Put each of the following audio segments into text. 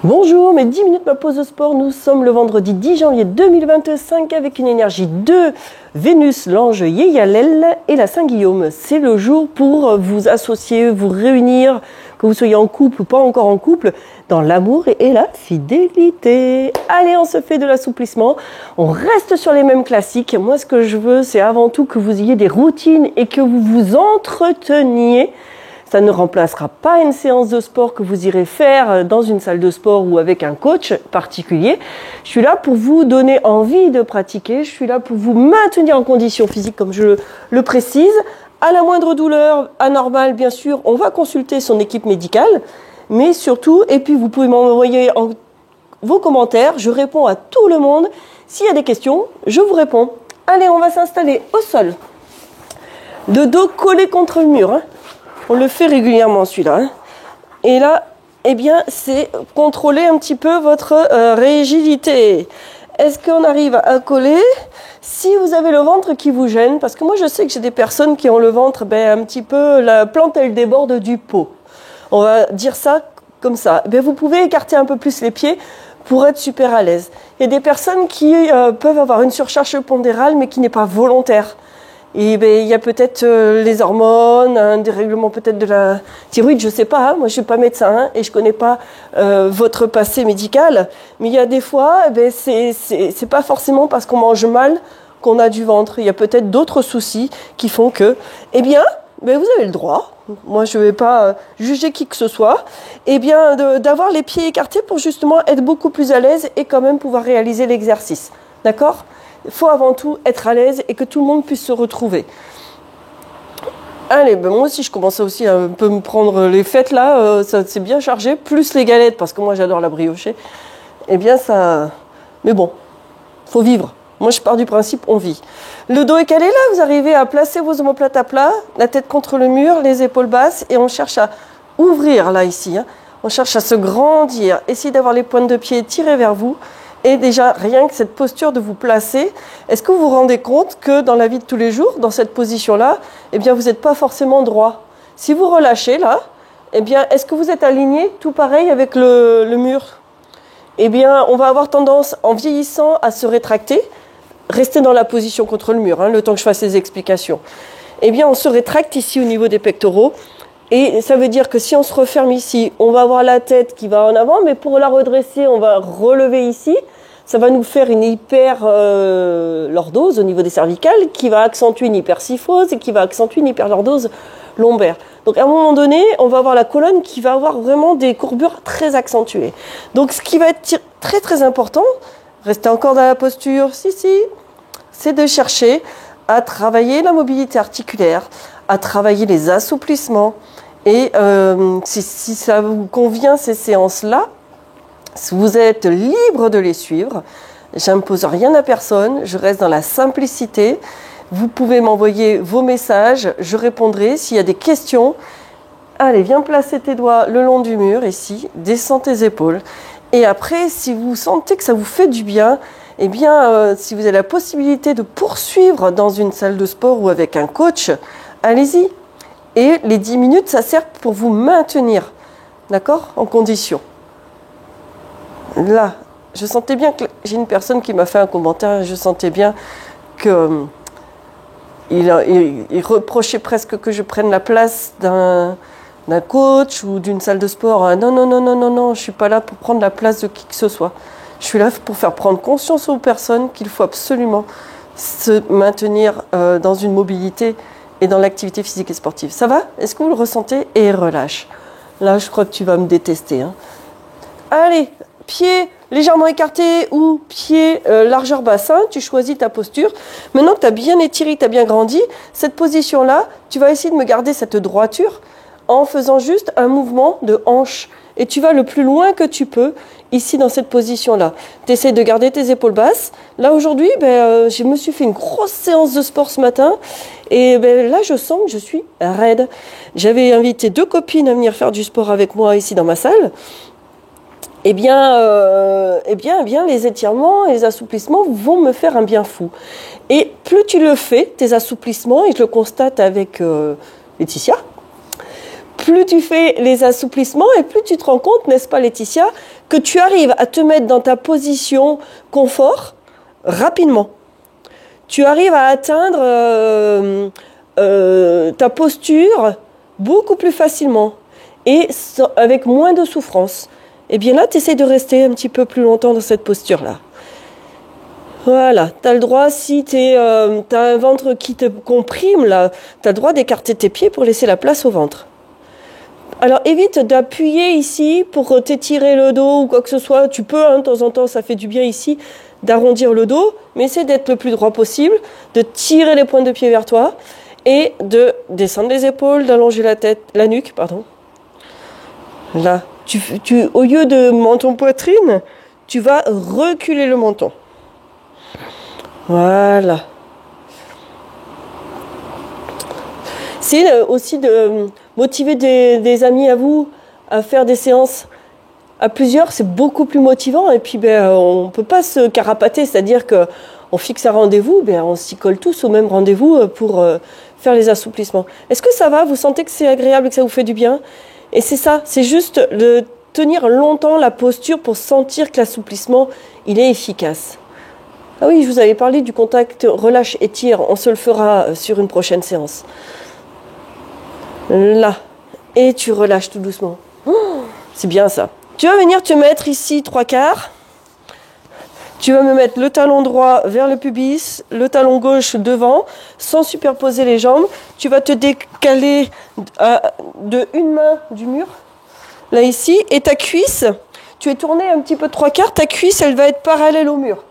Bonjour, mes 10 minutes ma pause de sport. Nous sommes le vendredi 10 janvier 2025 avec une énergie de Vénus, l'ange Yeyalel et la Saint-Guillaume. C'est le jour pour vous associer, vous réunir, que vous soyez en couple ou pas encore en couple, dans l'amour et la fidélité. Allez, on se fait de l'assouplissement. On reste sur les mêmes classiques. Moi, ce que je veux, c'est avant tout que vous ayez des routines et que vous vous entreteniez. Ça ne remplacera pas une séance de sport que vous irez faire dans une salle de sport ou avec un coach particulier. Je suis là pour vous donner envie de pratiquer. Je suis là pour vous maintenir en condition physique, comme je le précise. À la moindre douleur anormale, bien sûr, on va consulter son équipe médicale. Mais surtout, et puis vous pouvez m'envoyer vos commentaires. Je réponds à tout le monde. S'il y a des questions, je vous réponds. Allez, on va s'installer au sol. Le dos collé contre le mur, hein. On le fait régulièrement celui-là. Hein. Et là, eh bien, c'est contrôler un petit peu votre rigidité. Est-ce qu'on arrive à coller? Si vous avez le ventre qui vous gêne, parce que moi je sais que j'ai des personnes qui ont le ventre un petit peu, la plante elle déborde du pot. On va dire ça comme ça. Vous pouvez écarter un peu plus les pieds pour être super à l'aise. Il y a des personnes qui peuvent avoir une surcharge pondérale mais qui n'est pas volontaire. Et il y a peut-être les hormones, un dérèglement peut-être de la thyroïde, je sais pas. Hein, moi, je suis pas médecin et je connais pas votre passé médical. Mais il y a des fois, c'est pas forcément parce qu'on mange mal qu'on a du ventre. Il y a peut-être d'autres soucis qui font que, vous avez le droit. Moi, je vais pas juger qui que ce soit. D'avoir les pieds écartés pour justement être beaucoup plus à l'aise et quand même pouvoir réaliser l'exercice. D'accord ? Il faut avant tout être à l'aise et que tout le monde puisse se retrouver. Allez, moi aussi je commence aussi à un peu me prendre les fêtes là, ça c'est bien chargé, plus les galettes parce que moi j'adore la briocher. Mais bon, faut vivre. Moi je pars du principe, on vit. Le dos est calé là, vous arrivez à placer vos omoplates à plat, la tête contre le mur, les épaules basses et on cherche à ouvrir là ici. Hein. On cherche à se grandir, essayez d'avoir les pointes de pied tirées vers vous. Et déjà, rien que cette posture de vous placer, est-ce que vous vous rendez compte que dans la vie de tous les jours, dans cette position-là, vous n'êtes pas forcément droit. Si vous relâchez là, est-ce que vous êtes aligné tout pareil avec le mur? On va avoir tendance, en vieillissant, à se rétracter, rester dans la position contre le mur, hein, le temps que je fasse les explications. On se rétracte ici au niveau des pectoraux. Et ça veut dire que si on se referme ici, on va avoir la tête qui va en avant, mais pour la redresser, on va relever ici. Ça va nous faire une hyperlordose au niveau des cervicales qui va accentuer une hypersyphose et qui va accentuer une hyperlordose lombaire. Donc à un moment donné, on va avoir la colonne qui va avoir vraiment des courbures très accentuées. Donc ce qui va être très très important, restez encore dans la posture, c'est de chercher à travailler la mobilité articulaire, à travailler les assouplissements. Et si ça vous convient, ces séances-là, vous êtes libre de les suivre. J'impose rien à personne, je reste dans la simplicité. Vous pouvez m'envoyer vos messages, je répondrai. S'il y a des questions, allez, viens placer tes doigts le long du mur, ici, descends tes épaules. Et après, si vous sentez que ça vous fait du bien, si vous avez la possibilité de poursuivre dans une salle de sport ou avec un coach, allez-y. Et les 10 minutes, ça sert pour vous maintenir, d'accord, en condition. Là, je sentais bien que j'ai une personne qui m'a fait un commentaire, je sentais bien que il reprochait presque que je prenne la place d'un coach ou d'une salle de sport. Non, je suis pas là pour prendre la place de qui que ce soit. Je suis là pour faire prendre conscience aux personnes qu'il faut absolument se maintenir dans une mobilité et dans l'activité physique et sportive. Ça va? Est-ce que vous le ressentez? Et relâche. Là, je crois que tu vas me détester. Hein. Allez, pieds légèrement écartés ou pieds largeur bassin. Tu choisis ta posture. Maintenant que tu as bien étiré, tu as bien grandi, cette position-là, tu vas essayer de me garder cette droiture en faisant juste un mouvement de hanche. Et tu vas le plus loin que tu peux, ici dans cette position-là. Tu essaies de garder tes épaules basses. Là, aujourd'hui, je me suis fait une grosse séance de sport ce matin. Et là, je sens que je suis raide. J'avais invité 2 copines à venir faire du sport avec moi ici dans ma salle. Les étirements et les assouplissements vont me faire un bien fou. Et plus tu le fais, tes assouplissements, et je le constate avec Laetitia, plus tu fais les assouplissements et plus tu te rends compte, n'est-ce pas Laetitia, que tu arrives à te mettre dans ta position confort rapidement. Tu arrives à atteindre ta posture beaucoup plus facilement et avec moins de souffrance. Et bien là, tu essaies de rester un petit peu plus longtemps dans cette posture-là. Voilà, tu as le droit, si tu as un ventre qui te comprime, là, tu as le droit d'écarter tes pieds pour laisser la place au ventre. Alors évite d'appuyer ici pour t'étirer le dos ou quoi que ce soit. Tu peux, hein, de temps en temps, ça fait du bien ici, d'arrondir le dos, mais essaie d'être le plus droit possible, de tirer les pointes de pied vers toi et de descendre les épaules, d'allonger la nuque, pardon. Là, au lieu de menton-poitrine, tu vas reculer le menton. Voilà. C'est aussi de motiver des amis à vous à faire des séances à plusieurs, c'est beaucoup plus motivant. Et puis, on ne peut pas se carapater, c'est-à-dire qu'on fixe un rendez-vous, on s'y colle tous au même rendez-vous pour faire les assouplissements. Est-ce que ça va? Vous sentez que c'est agréable et que ça vous fait du bien? Et c'est ça, c'est juste de tenir longtemps la posture pour sentir que l'assouplissement, il est efficace. Ah oui, je vous avais parlé du contact relâche étire, on se le fera sur une prochaine séance. Là, et tu relâches tout doucement. Oh, c'est bien ça. Tu vas venir te mettre ici 3/4. Tu vas me mettre le talon droit vers le pubis, le talon gauche devant, sans superposer les jambes. Tu vas te décaler de une main du mur, là ici, et ta cuisse, tu es tourné un petit peu de 3/4, ta cuisse, elle va être parallèle au mur.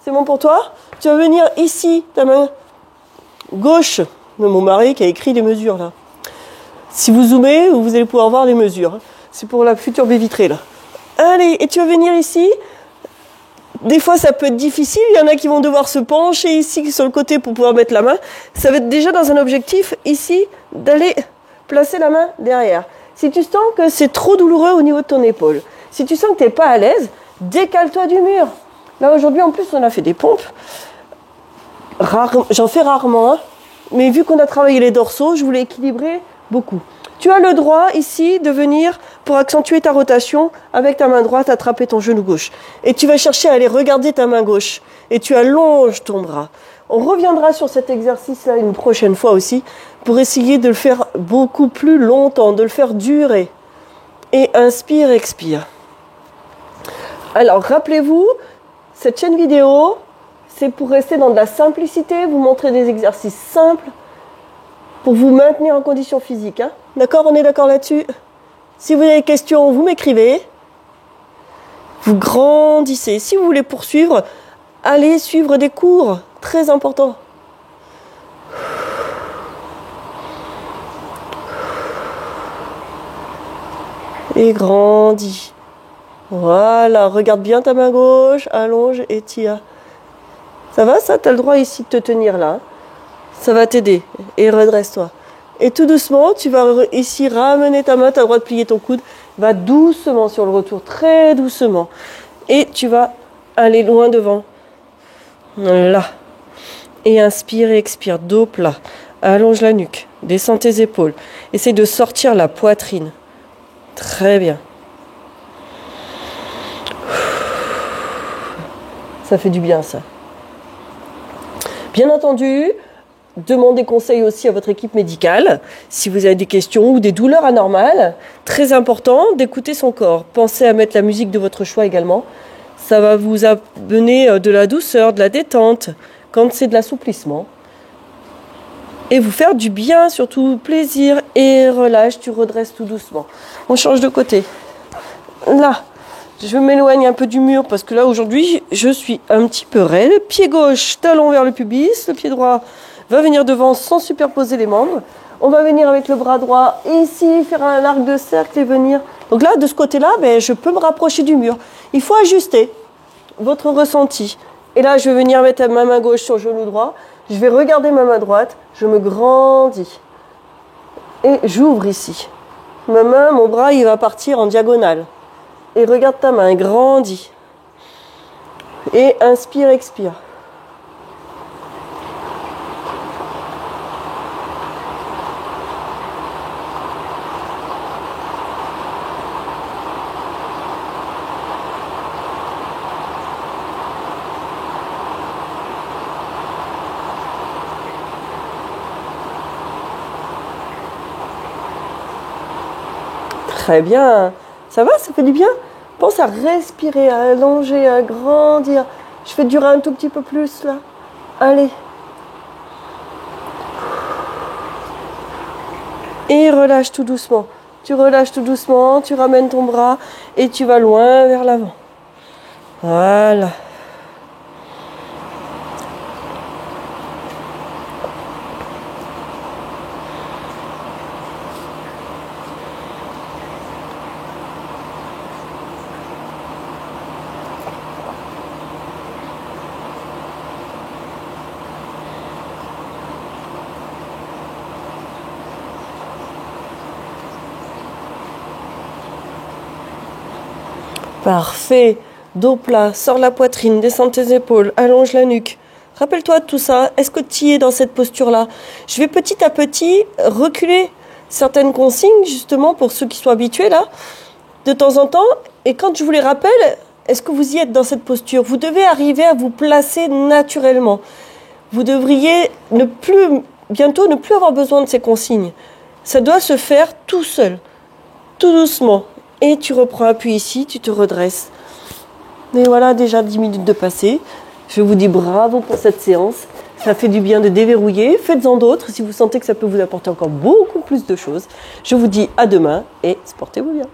C'est bon pour toi? Tu vas venir ici, ta main gauche de mon mari qui a écrit les mesures là. Si vous zoomez, vous allez pouvoir voir les mesures. C'est pour la future baie vitrée là. Allez, et tu vas venir ici. Des fois, ça peut être difficile. Il y en a qui vont devoir se pencher ici sur le côté pour pouvoir mettre la main. Ça va être déjà dans un objectif ici d'aller placer la main derrière. Si tu sens que c'est trop douloureux au niveau de ton épaule, si tu sens que tu n'es pas à l'aise, décale-toi du mur. Là, aujourd'hui, en plus, on a fait des pompes. J'en fais rarement, hein. Mais vu qu'on a travaillé les dorsaux, je voulais équilibrer beaucoup. Tu as le droit ici de venir, pour accentuer ta rotation, avec ta main droite, attraper ton genou gauche. Et tu vas chercher à aller regarder ta main gauche. Et tu allonges ton bras. On reviendra sur cet exercice-là une prochaine fois aussi, pour essayer de le faire beaucoup plus longtemps, de le faire durer. Et inspire, expire. Alors, rappelez-vous, cette chaîne vidéo, c'est pour rester dans de la simplicité, vous montrer des exercices simples, pour vous maintenir en condition physique. Hein. D'accord, on est d'accord là-dessus? Si vous avez des questions, vous m'écrivez. Vous grandissez. Si vous voulez poursuivre, allez suivre des cours. Très important. Et grandis. Voilà, regarde bien ta main gauche, allonge et tire. Ça va ça? Tu as le droit ici de te tenir là. Ça va t'aider. Et redresse-toi. Et tout doucement, tu vas ici ramener ta main, tu as le droit de plier ton coude. Va doucement sur le retour, très doucement. Et tu vas aller loin devant. Là. Et inspire et expire. Dos plat. Allonge la nuque. Descends tes épaules. Essaye de sortir la poitrine. Très bien. Ça fait du bien, ça. Bien entendu, demandez conseil aussi à votre équipe médicale. Si vous avez des questions ou des douleurs anormales, très important d'écouter son corps. Pensez à mettre la musique de votre choix également. Ça va vous amener de la douceur, de la détente, quand c'est de l'assouplissement. Et vous faire du bien, surtout plaisir et relâche. Tu redresses tout doucement. On change de côté. Là. Je m'éloigne un peu du mur parce que là, aujourd'hui, je suis un petit peu raide. Pied gauche, talon vers le pubis. Le pied droit va venir devant sans superposer les membres. On va venir avec le bras droit ici, faire un arc de cercle et venir. Donc là, de ce côté-là, je peux me rapprocher du mur. Il faut ajuster votre ressenti. Et là, je vais venir mettre ma main gauche sur le genou droit. Je vais regarder ma main droite. Je me grandis. Et j'ouvre ici. Ma main, mon bras, il va partir en diagonale. Et regarde ta main, grandis. Et inspire, expire. Très bien. Ça va, ça fait du bien? Pense à respirer, à allonger, à grandir. Je fais durer un tout petit peu plus là. Allez. Et relâche tout doucement. Tu relâches tout doucement, tu ramènes ton bras et tu vas loin vers l'avant. Voilà. Parfait. Dos plat, sors la poitrine, descends tes épaules, allonge la nuque. Rappelle-toi de tout ça. Est-ce que tu y es dans cette posture-là? Je vais petit à petit reculer certaines consignes, justement, pour ceux qui sont habitués là, de temps en temps. Et quand je vous les rappelle, est-ce que vous y êtes dans cette posture? Vous devez arriver à vous placer naturellement. Vous devriez bientôt ne plus avoir besoin de ces consignes. Ça doit se faire tout seul, tout doucement. Et tu reprends appui ici, tu te redresses. Et voilà, déjà 10 minutes de passé. Je vous dis bravo pour cette séance. Ça fait du bien de déverrouiller. Faites-en d'autres si vous sentez que ça peut vous apporter encore beaucoup plus de choses. Je vous dis à demain et portez-vous bien.